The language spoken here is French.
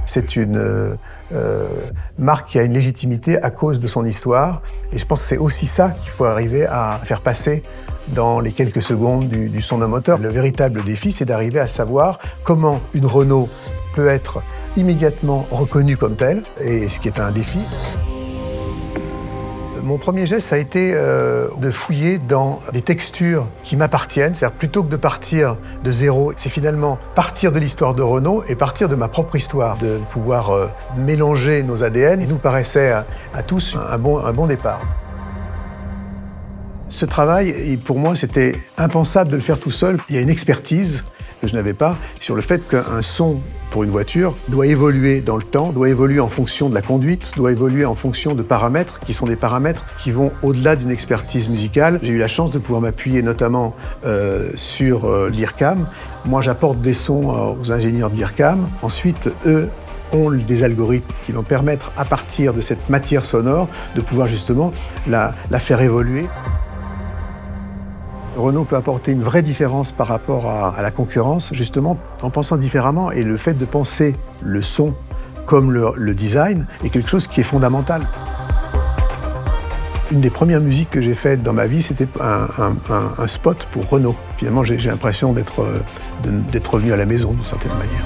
C'est une marque qui a une légitimité à cause de son histoire. Et je pense que c'est aussi ça qu'il faut arriver à faire passer dans les quelques secondes du son d'un moteur. Le véritable défi, c'est d'arriver à savoir comment une Renault peut être immédiatement reconnue comme telle, et ce qui est un défi. Mon premier geste, ça a été de fouiller dans des textures qui m'appartiennent. C'est-à-dire, plutôt que de partir de zéro, c'est finalement partir de l'histoire de Renault et partir de ma propre histoire, de pouvoir mélanger nos ADN. Il nous paraissait à tous un bon départ. Ce travail, pour moi, c'était impensable de le faire tout seul. Il y a une expertise que je n'avais pas sur le fait qu'un son pour une voiture doit évoluer dans le temps, doit évoluer en fonction de la conduite, doit évoluer en fonction de paramètres qui sont des paramètres qui vont au-delà d'une expertise musicale. J'ai eu la chance de pouvoir m'appuyer notamment sur l'IRCAM. Moi, j'apporte des sons aux ingénieurs de l'IRCAM. Ensuite, eux ont des algorithmes qui vont permettre, à partir de cette matière sonore, de pouvoir justement la faire évoluer. Renault peut apporter une vraie différence par rapport à la concurrence, justement en pensant différemment. Et le fait de penser le son comme le design est quelque chose qui est fondamental. Une des premières musiques que j'ai faites dans ma vie, c'était un spot pour Renault. Finalement, j'ai l'impression d'être revenu à la maison d'une certaine manière.